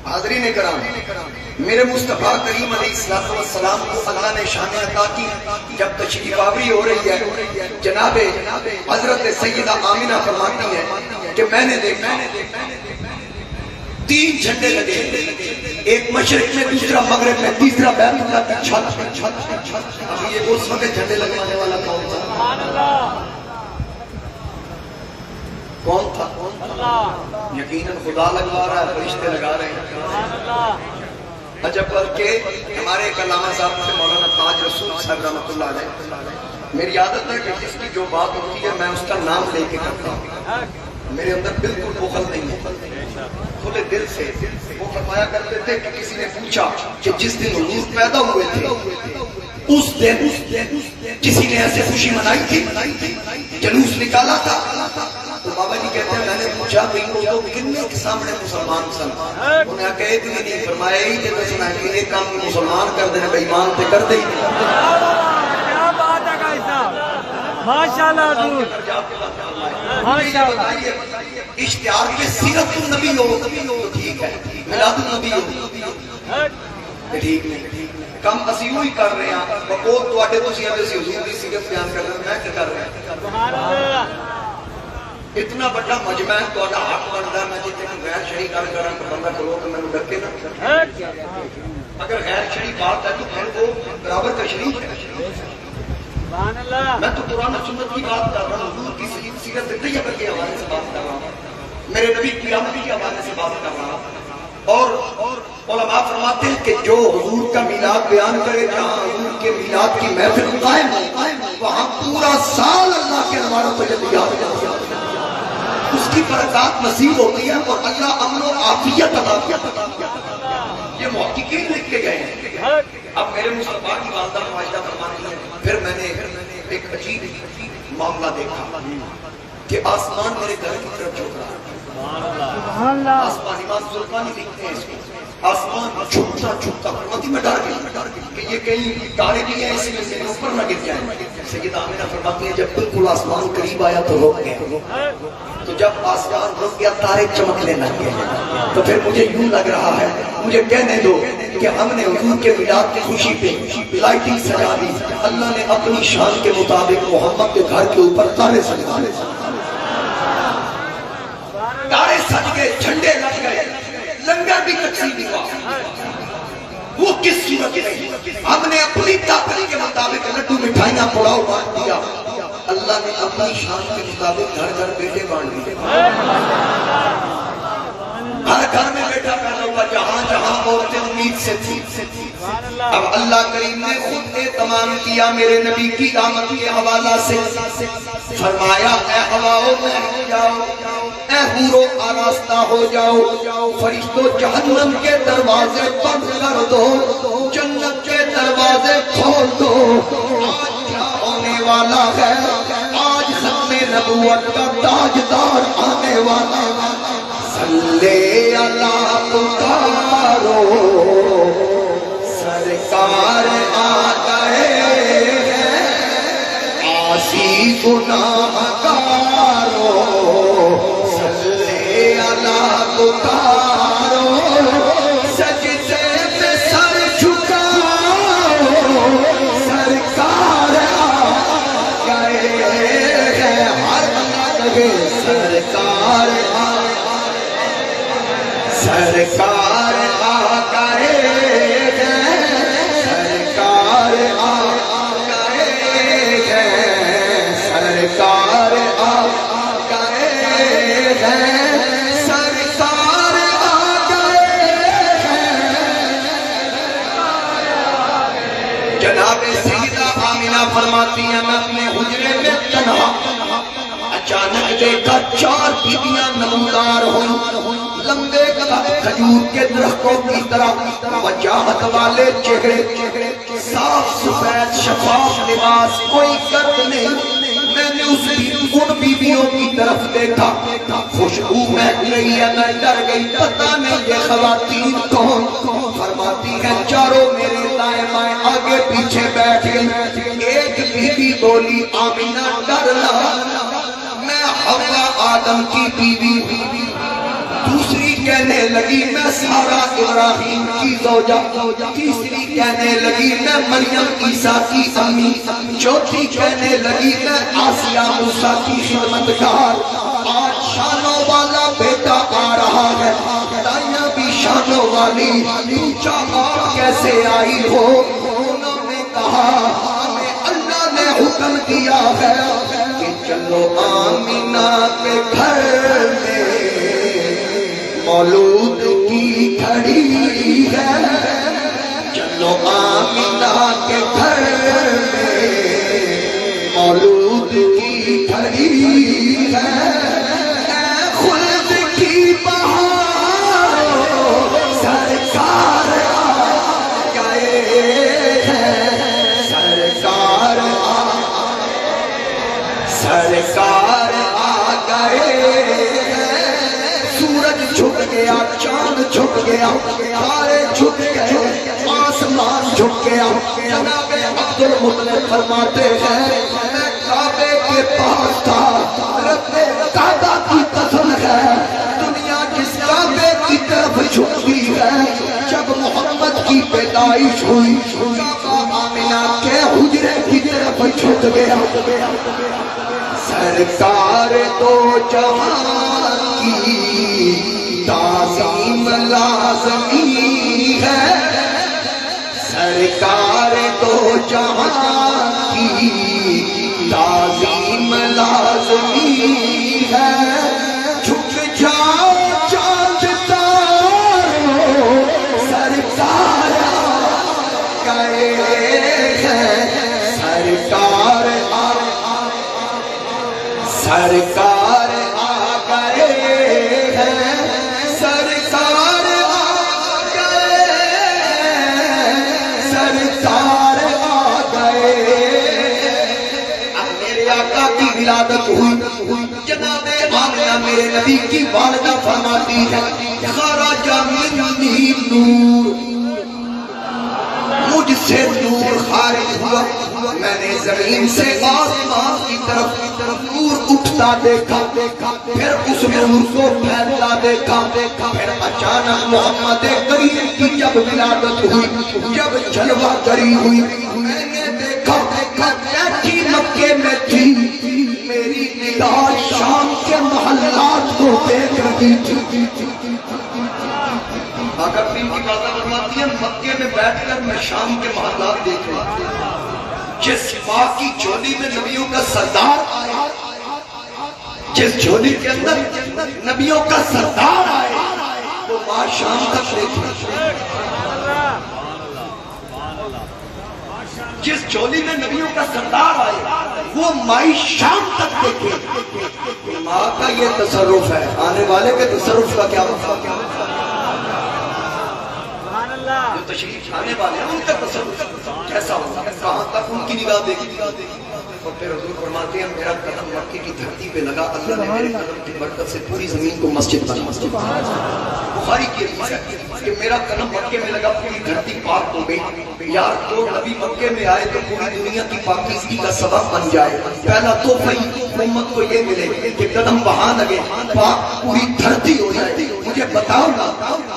حاضرین کرام، میرے مصطفیٰ کریم علیہ السلام کو اللہ نے شان عطا کی۔ جب تشریف آوری ہو رہی ہے، جناب حضرت سیدہ آمینہ فرماتی ہے کہ میں نے دیکھا 3 جھنڈے لگے، ایک مشرق میں، دوسرا مغرب میں، تیسرا بیت اللہ کی چھت۔ اب یہ اس وقت جھنڈے لگانے والا کون تھا؟ کون تھا؟ یقیناً خدا لگوا رہا ہے، فرشتے لگا رہے ہیں۔ اچھا، بلکہ ہمارے علامہ صاحب سے مولانا تاج رسول صاحب رحمۃ اللہ علیہ، میری عادت ہے کہ جس کی جو بات ہوتی ہے میں اس کا نام لے کے کرتا ہوں، میرے اندر بالکل بخل نہیں ہے، کھلے دل سے۔ وہ فرمایا کرتے تھے کہ کسی نے پوچھا کہ جس دن حضور پیدا ہوئے تھے اس دن کسی نے ایسے خوشی منائی تھی، جلوس نکالا تھا؟ تو بابا جی کہتے ہیں میں نے پوچھا تو کتنے کے سامنے مسلمان سن؟ انہوں نے کہا ایک نہیں، فرمایا ہی کہ سنا کہ ایک کام مسلمان کر دینا، بے ایمان تے کر دے۔ کیا بات ہے بھائی صاحب، ماشاءاللہ حضور، ماشاءاللہ۔ اشتہار میں سیرت النبی ہو تو ٹھیک ہے، میلاد النبی ہو ٹھیک نہیں، کم اسی ہوئی کر رہے ہیں۔ بقول تو آٹے تو سیاں دے سی حضور دی سیرت بیان کر رہے ہیں، میں کیا کر رہے ہیں؟ سبحان اللہ۔ اتنا بڑا مجمع ہے، تو حق بنتا ہے میں جتنے غیر شرعی گل کراں تو بندہ کھلو کہ مینوں ڈکے نہ۔ اگر غیر شرعی بات ہے تو پھر وہ برابر تشریف ہے۔ سبحان اللہ۔ میں تو قرآن و سنت کی بات کر رہا ہوں، حضور کی سیرت طیبہ کے حوالے سے بات کر رہا ہوں، میرے نبی کی آمد کے حوالے سے بات کر رہا ہوں۔ اور علماء فرماتے ہیں کہ جو حضور کا میلاد بیان کرے، جہاں حضور کے میلاد کی محفل قائم ہو، وہاں پورا سال اللہ کے انوار و تجلیات ہوتی ہے، اس کی برکات نصیب ہوتی ہے اور اللہ امن و عافیت عطا کرتا ہے۔ یہ محققین لکھ کے گئے ہیں۔ اب میرے مصطفیٰ کی والدہ ماجدہ فرماتی ہے پھر میں نے ایک عجیب معاملہ دیکھا کہ آسمان میرے گھر کی طرف جھک رہا ہے۔ آسمان امام زرقانی لکھتے ہیں اس کو، آسمان جھکتا جھکتا فرماتی میں ڈر گئی کہ یہ کہیں تارے نہیں ہیں اس میں سے اوپر نہ گر جائیں۔ سیدہ آمینہ فرماتی ہیں جب بالکل آسمان قریب آیا تو رک گیا، تو جب آسمان رک گیا تارے چمکنے لگ گئے، تو پھر مجھے یوں لگ رہا ہے، مجھے کہنے دو کہ ہم نے حضور کے میلاد کی خوشی پہ لائٹنگ سجا دی، اللہ نے اپنی شان کے مطابق محمد کے گھر کے اوپر تارے سجا دے، تارے سج گئے، جھنڈے لگ گئے، لنگر بھی تقسیم ہوا۔ وہ کس صورت میں ہم نے اپنی طاقت کے مطابق لڈو مٹھائیاں پلاؤ بانٹ دیا، اللہ نے اپنی شان کے مطابق گھر گھر بیٹے بانٹ دیے، ہر گھر میں بیٹا پیدا ہوا، جہاں جہاں عورتیں امید سے تھی۔ اب اللہ کریم نے خود اہتمام کیا میرے نبی کی آمد کے حوالہ سے، فرمایا اے ہواؤ میں ہو جاؤ، اے حورو آراستہ ہو جاؤ، فرشتوں جہنم کے دروازے بند کر دو، جنت کے دروازے کھول دو، آج کیا ہونے والا ہے، آج ختم نبوت کا تاجدار آنے والا ہے، صلی اللہ پکارو سرکار آ گئے ہیں، آسی گناہ گارو صلی اللہ پکارو، سجدے میں سر جھکاؤ سرکار آ گئے ہیں، ہر لگے سرکار آ سرکار آ گئے ہیں، سرکار آ گئے ہیں، سرکار آ گئے ہیں، سرکار آ گئے ہیں۔ جناب سیدہ آمینہ فرماتی ہیں میں اپنے حجرے میں تنہا، اچانک دیکھا 4 بیویاں نمودار ہوئیں، لمبے کھجور کے درختوں کی طرح وجاہت والے چہرے، صاف سفید شفاف لباس، کوئی گرد نہیں۔ میں نے ان بیویوں کی طرف دیکھا، خوشبو مہک رہی ہے، میں ڈر گئی، پتہ نہیں یہ خواتین کون؟ فرماتی ہیں چاروں میرے دائیں بائیں آگے پیچھے بیٹھ گئی، ایک بیوی بولی آمینہ ڈر لگا، میں حوا آدم کی بیوی، دوسری کہنے لگی میں سارا ابراہیم کی زوجہ، تیسری کہنے لگی میں مریم عیسیٰ کی امی، چوتھی کہنے لگی میں آسیہ موسیٰ کی خدمتگار۔ آج شانوں والا بیٹا آ رہا ہے، دائیاں بھی شانوں والی، پوچھا آپ کیسے آئی ہو؟ انہوں نے کہا ہمیں اللہ نے حکم دیا ہے کہ چلو آمینہ کے گھر میں مولود کی گھڑی ہے، چلو آمینہ کے گھر میں مولود کی گھڑی ہے، خلد کی بہار سرکار آ گئے ہیں، سرکار آ گئے ہیں، سورج جھک گیا، چاند جھک گیا، تارے جھک گئے، آسمان جھک گیا۔ جناب عبد المطلب فرماتے ہیں میں کعبے کے پاس تھا، رب کعبہ کی قسم ہے دنیا جس کعبے کی طرف جھکتی ہے، جب محمد کی پیدائش ہوئی کعبہ آمینہ کے حجرے کی طرف جھک گیا۔ سرکار دو جہان کی تعظیم لازمی ہے، سرکار دو جہان کی تعظیم لازمی ہے، جھک جاؤ چاند تارو سرکار آ گئے ہیں، سرکار آ گئے ہیں، سرکار آ گئے ہیں، سرکار آ گئے۔ اب میرے آقا کی ولادت ہوئی، جناب آمینہ میرے نبی کی والدہ فرماتی ہے خرج منی نور، مجھ سے نور خارج ہوا، میں نے زمین سے آسمان کی طرف نور اٹھتا دیکھا، پھر اس نور کو پھیلتا دیکھا، پھر اچانک محمد کریم کی جب ولادت ہوئی، جب جلوہ گری ہوئی، میں نے دیکھا بیٹھی مکے میں تھی، میری نگاہ شام کے محلات کو دیکھ رہی تھی۔ آقا کریم کی باتیں فرماتی ہیں مکے میں بیٹھ کر میں شام کے محلات دیکھ رہا ہوں، جس ماں کی جھولی میں نبیوں کا سردار آیا، جس جھولی کے اندر نبیوں کا سردار آئے وہ ماں شام تک دیکھے، جس جھولی میں نبیوں کا سردار آئے وہ مائی شام تک دیکھے۔ ماں کا یہ تصرف ہے، آنے والے کے تصرف کا کیا مطلب؟ جو تشریف آنے والے ہیں ان کا تصرف کیسا ہوگا، کہاں تک ان کی نگاہ دیکھی؟ اور پھر حضور فرماتے ہیں میرا قدم مکے کی دھرتی پہ لگا، اللہ نے میرے قدم کی برکت سے پوری زمین کو مسجد بنا۔ بخاری کی حدیث ہے کہ میرا قدم مکے میں لگا، پوری دھرتی پاک ہو گئی۔ یار جو نبی مکے میں آئے تو پوری دنیا کی پاکیزگی کا سبب بن جائے۔ پہلا تحفہ امت کو یہ ملے کہ قدم وہاں لگے، پاک پوری دھرتی ہو جائے۔ مجھے بتاؤ نا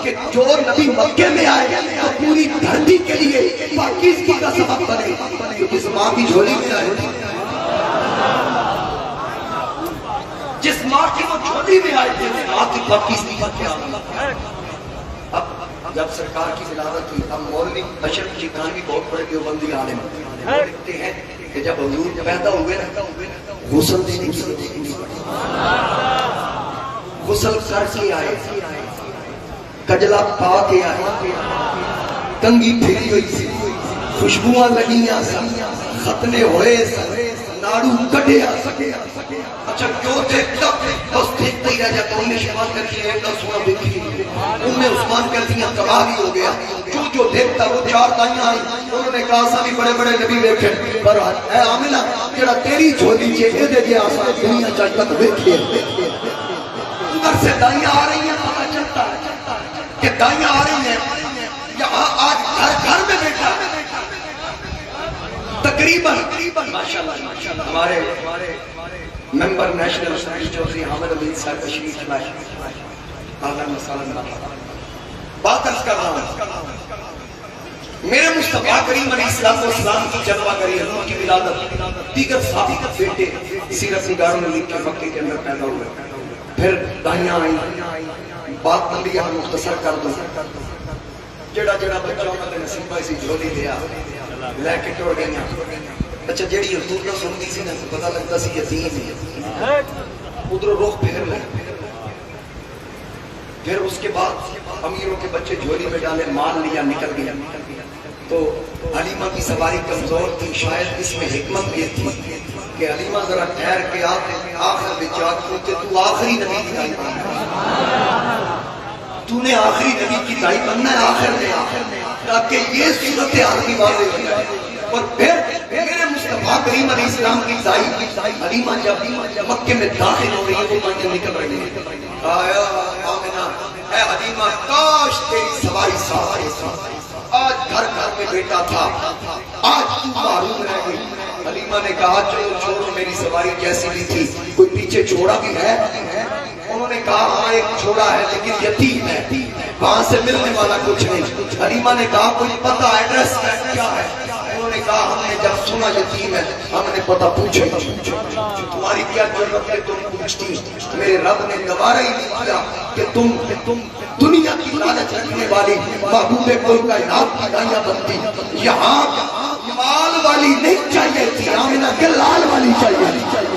کہ جو نبی مکے میں آئے تو پوری دھرتی کے لیے پاکیزگی کا سبب بنے، تو جس ماں کی جھولی میں آئے، جس ماں کی وہ جھولی میں آئے تھے، ماں کی پاکیزگی کا کیا؟ اب جب سرکار کی ولادت ہوئی، اب مولوی اشرف جی خان بھی بہت بڑے دیوبندی عالم لکھتے ہیں کہ جب حضور پیدا ہوئے نا، غسل دینے کی ضرورت نہیں پڑی، غسل کر کے آئے، کجلا پا کے آئے، کنگھی پھری ہوئی سی، خوشبوئاں لگیاں سن، ختنے ہوئے سن، ناڑو کٹے آ سکے۔ اچھا کیوں دیکھتا؟ بس دیکھتا ہی رہ جاتا، انہیں شفاعت کرتی ہے ایک سونا دیکھی، انہیں عثمان کہتی ہیں کمال ہی ہو گیا۔ جو دیکھتا وہ چار دائیاں آئی، انہوں نے کہا سا بھی بڑے بڑے نبی دیکھے، پر اے آمنہ جڑا تیری جھولی چاہیے دے دیا آسان دنیا چاہتا تو دیکھئے۔ ادھر سے دائیاں آ رہی ہیں، پتہ چلتا ہے کہ دائیاں آ رہی ہیں، یہاں آج گھر میں بیٹھا تقریباً ماشاءاللہ ہمارے ممبر نیشنل اسمبلی چودھری حامد امین صاحب تشریف لائے، اہلاً وسہلاً۔ بات عرض کر رہا ہوں، میرے مصطفیٰ کریم علیہ السلام کی جلوہ گری حضور کی ولادت، دیگر صحابہ بیٹے سیرت نگاروں نے لکھ کے مکے کے اندر پیدا ہوئے۔ پھر دائیاں آئیں، بات نبی یہاں مختصر کر دوں، جڑا بچہ انہوں نے نصیبہ اسی جھولی دیا لے کے ٹوڑ گئیاں۔ اچھا جیڑی حضور نہ سنتی سی نا پتہ لگتا سی یتیم ہے، ادھر رخ پھیر لے۔ پھر اس کے بعد امیروں کے بچے جھولی میں ڈالے، مال لیا، نکل گیا۔ تو حلیمہ کی سواری کمزور تھی، شاید اس میں حکمت یہ تھی کہ حلیمہ ذرا ٹھہر کے آخر بچا کیونکہ تو آخری نبی کی دائی بننا، تو نے آخری نبی کی دائی بننا ہے آخر میں، تاکہ یہ صورت آخری واضح ہو جائے۔ اور پھر میرے مصطفیٰ کریم علیہ السلام کی دائی حلیمہ جب مکے میں داخل ہو رہی ہے، وہ مانجے نکل رہی ہے، آیا آمنہ اے حلیمہ کاش تیری سواری سواری، آج گھر میں بیٹا تھا، آج تو معروف رہ گئی۔ حلیمہ نے کہا چلو چھوڑو، میری سواری جیسی بھی تھی، کوئی پیچھے چھوڑا بھی ہے؟ انہوں نے کہا ہاں ایک چھوڑا ہے لیکن یتیم ہے، وہاں سے ملنے والا کچھ نہیں۔ حلیمہ نے کہا کوئی پتہ ایڈریس کیا ہے؟ انہوں نے کہا ہم نے جب سنا یتیم ہے ہم نے پتہ پوچھا، تمہاری کیا ضرورت ہے تم پوچھتی؟ میرے رب نے گوارا ہی نہیں کیا کہ تم دنیا کی لالچ رکھنے والی محبوب کل کائنات کی دائیاں بنتی۔ یہاں مال والی نہیں چاہیے تھی، آمنہ کے لال والی چاہیے تھی۔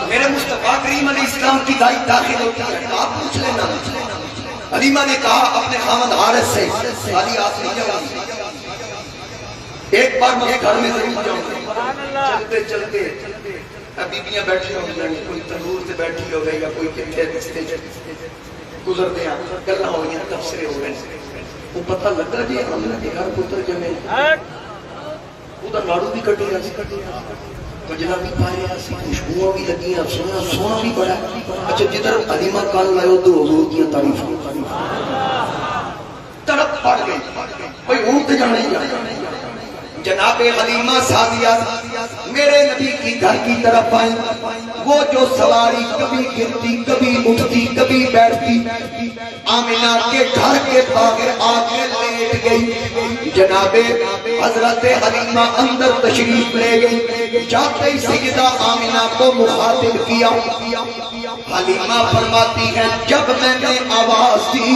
میرے مصطفیٰ کریم علیہ السلام کی دائی داخل ہوتی ہے، آپ پوچھ لینا۔ حلیمہ نے کہا اپنے خامد حارث سے خالی ہاتھ نہیں جاؤں، ایک بار میں گھر میں ضرور جاؤں۔ چلتے چلتے بیبیاں بیٹھی ہو گئی، کوئی تندور سے بیٹھی ہو گئی یا کوئی کتنے رستے گزرتے ہیں، گلہ ہو گئی، تبصرے ہو گئے۔ وہ پتہ لگا جی آمنہ کے گھر پتر جمے، ادھر لاڑو بھی کٹے رہا، کجلا بھی پائے ایسی، خوشبوئیں بھی لگی ہیں، سونا بھی بڑا ہے۔ اچھا جدھر حلیمہ کال لائے ادھر حضور کی تعریف تڑپ پڑ گئی، کوئی اونٹ جانے جانے۔ جناب حلیمہ سعدیہ میرے نبی کی گھر کی طرف آئیں، وہ جو سواری کبھی گرتی کبھی اٹھتی کبھی بیٹھتی، آمنہ کے گھر کے باغر آگے لیٹ گئی۔ جناب حضرت حلیمہ اندر تشریف لے گئی، جاتے ہی سیدہ آمنہ کو مخاطب کیا، حلیمہ فرماتی ہے جب میں نے آواز دی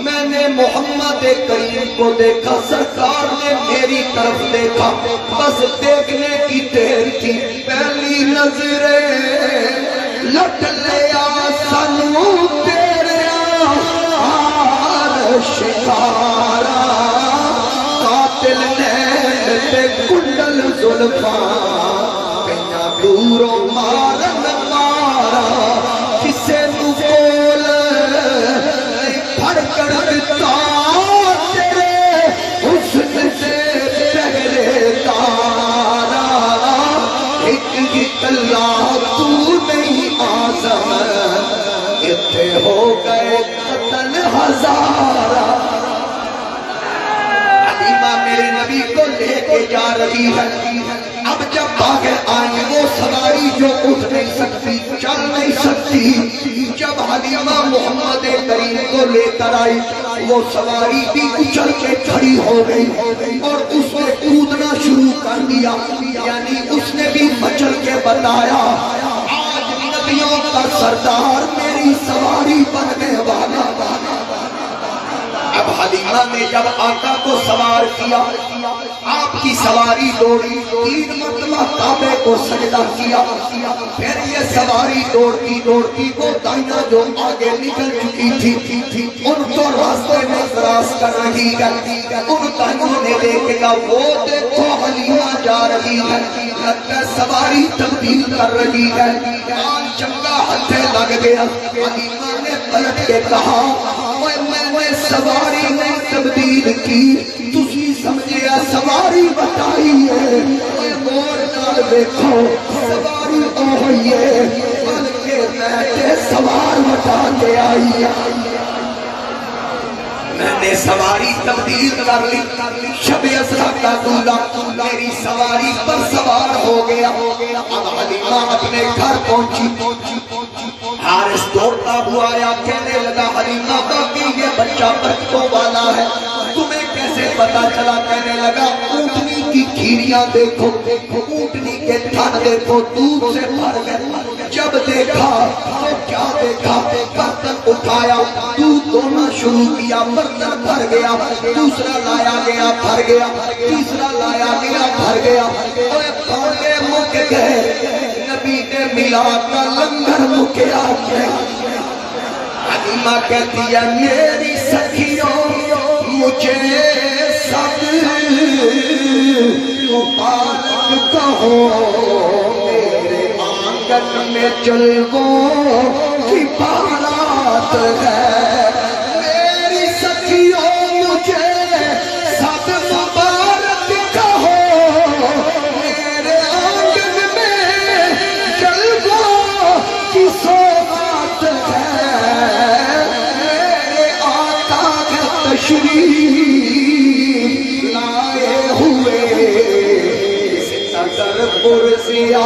میں نے محمد کریم کو دیکھا، سرکار نے میری طرف دیکھا، بس دیکھنے کی دیر تھی، پہلی نظریں لٹ لیا سنو تیرے شکارا، قاتل نے تے کنڈل زلفاں کیاں دوروں مارن مارا، کسے نو کول پھڑ کر دتا تیرے حسن سے پہلے تارا، ایک اللہ تو نہیں آزم، اتھے ہو گئے قتل ہزارہ۔ حلیمہ میرے نبی کو لے کے جا رہی ہے، اب جب باغ آئی وہ سواری جو اٹھ نہیں سکتی چل نہیں سکتی، جب حلیمہ محمد کریم کو لے کر آئی وہ سواری بھی اچھل کے کھڑی ہو گئی اور اس نے کودنا شروع کر دیا، یعنی اس نے بھی مچل کے بتایا آج نبیوں کا سردار میری سواری بننے والا۔ اب حلیمہ نے جب آقا کو سوار کیا، آپ کی سواری دوڑی، 3 مرتبہ کعبے کو سجدہ کیا، پھر یہ سواری دوڑتی دوڑتی وہ دائنا جو آگے نکل چکی تھی ان کو راستے میں کراس کر رہی ہے، ان دائنوں نے دیکھا وہ دیکھو حلیمہ جا رہی ہے، لگتا سواری تبدیل کر رہی ہے، آن چنگا ہتھے لگ گیا۔ حلیمہ نے پلٹ کے کہا میں نے سواری نہیں تبدیل کی، تسی سمجھیا سواری بتائی ہے، مور نال دیکھو سواری اوہی ہے، بلکہ میں سوار بتا کے آئی ہے، میں نے سواری تبدیل کر لی، شب اسرا کا دولہ میری سواری پر سوار ہو گیا۔ اب حلیمہ اپنے گھر پہنچی، حارث دوڑتا ہوا آیا، کہنے لگا حلیمہ باقی یہ بچہ برکتوں والا ہے، تمہیں کیسے پتا چلا؟ کہنے لگا اونٹنی کی کھیریاں دیکھو، اونٹنی کے تھن دیکھو دودھ سے بھر گئے، جب دیکھا تو کیا دیکھا، برتن اٹھایا دودھ دونا شروع کیا، برتن بھر گیا، دوسرا لایا گیا بھر گیا، تیسرا لایا گیا بھر گیا، اوے پھوڑے مک گئے، نبی نے ملا کا لنگر مکیا ہے۔ حلیمہ کہتی ہے میری سکھیوں مجھے سب مبارک کہو، میرے آنگن میں جلووں کی بارات ہے، میری سکھیوں مجھے سب مبارک کہو، میرے آنگن میں جلووں کی سوغات ہے، میرے آقا کا تشریف لائے ہوئے صدر پرسیا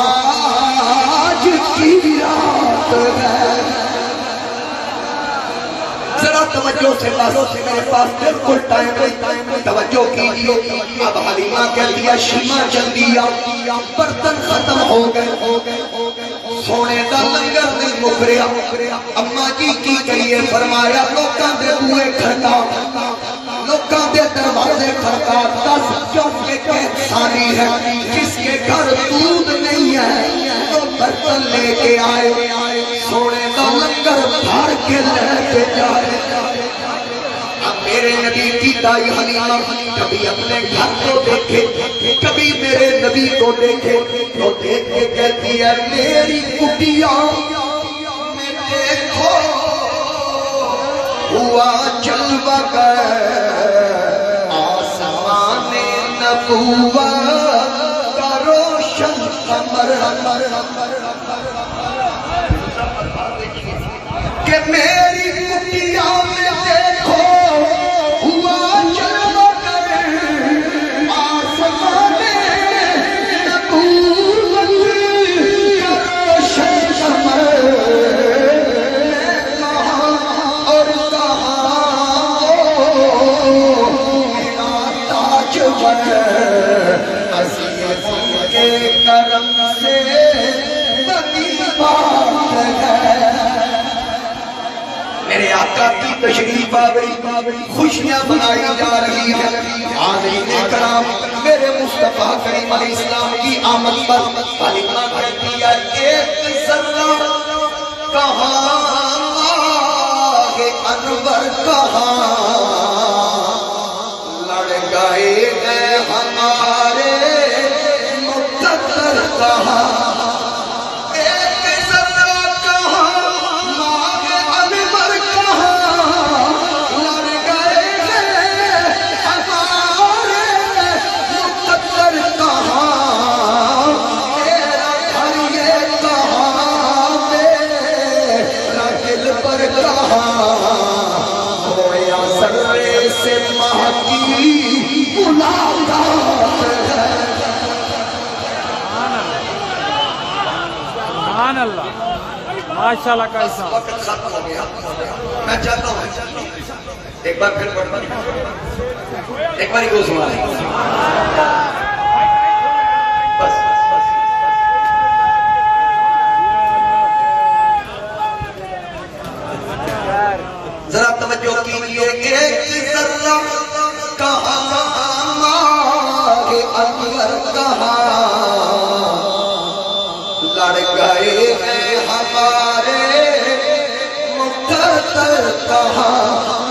آج کی رات ہے۔ ذرا توجہ سے بس میرے پاس بالکل ٹائم نہیں، توجہ کیجیے۔ اب حلیمہ کہتی ہے شیما چندیا برتن ختم ہو گئے، سونے دا لنگر نہیں مکریا، اماں جی کی کریے؟ فرمایا لوکاں دے بوئے کھڑکا، لوکاں دے دروازے کھڑکا، 10 چوکے کے انسانی ہے، جس کے گھر دودھ نہیں ہے تو برتن لے کے آئے، سونے دا لنگر بھر کے لے کے جائے۔ اب میرے نبی کی دائی حلیمہ کبھی اپنے گھر کو دیکھے، کبھی میرے نبی کو دیکھے تو دیکھ کے کہتی ہے میری کٹیاں میں دیکھو ہوا جلوہ گر آسمان نبوت کا روشن قمر، کہ میری کٹیاں میں دیکھو ہوا جلوہ گر آسمان نبوت کا روشن قمر، میں کہاں اور کہاں میرا تاجور عزیز کے کرم سے بنی بات میرے آقا کی تشریف آوری، خوشیاں منائی جا رہی ہیں۔ حاضرین کرام، میرے مصطفیٰ کریم علیہ السلام کی آمد پر حلیمہ کہتی ہے ایک ذرہ کہاں آگے انور کہاں لڑ گئے ہیں ہمارے مقدر کہاں، سبحان اللہ، ماشاءاللہ کیسا وقت ختم ہو گیا۔ میں چاہتا ہوں ایک بار پھر پڑھنا، ایک بار ہی کو سنا لیں بس۔ ذرا توجہ کیجئے ایک ذرہ کہاں آگے انور کہاں لڑ گئے ہیں ہمارے مقدر کہاں،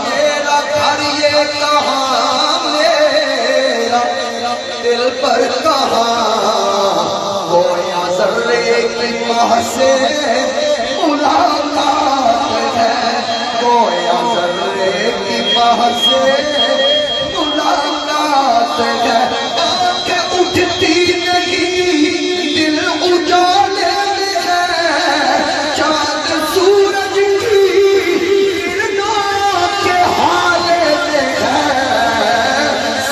میرا گھر یہ کہاں میرا دل پر کہاں، گویا ذرے کی ماہ سے ملاقات ہے، گویا ذرے کی ماہ سے ملاقات ہے، آنکھیں اٹھتی نہیں دل اجالے ہے، چاند سورج کی کرنوں کے حالے ہے،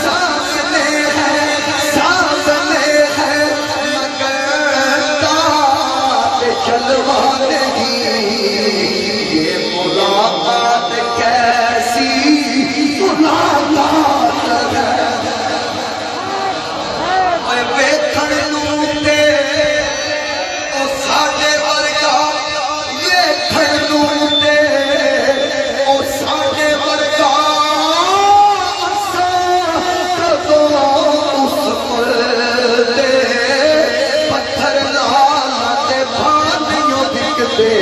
سامنے ہے مگر تاب جلوہ نہیں، یہ ملاقات کیسی ملاقات ہے، اے ویکھن نوں تے او ساڈے ورگا، ویکھن نوں تے او ساڈے ورگا، اساں کدوں اس ملدے، پتھر نال تے بھانیوں وکدے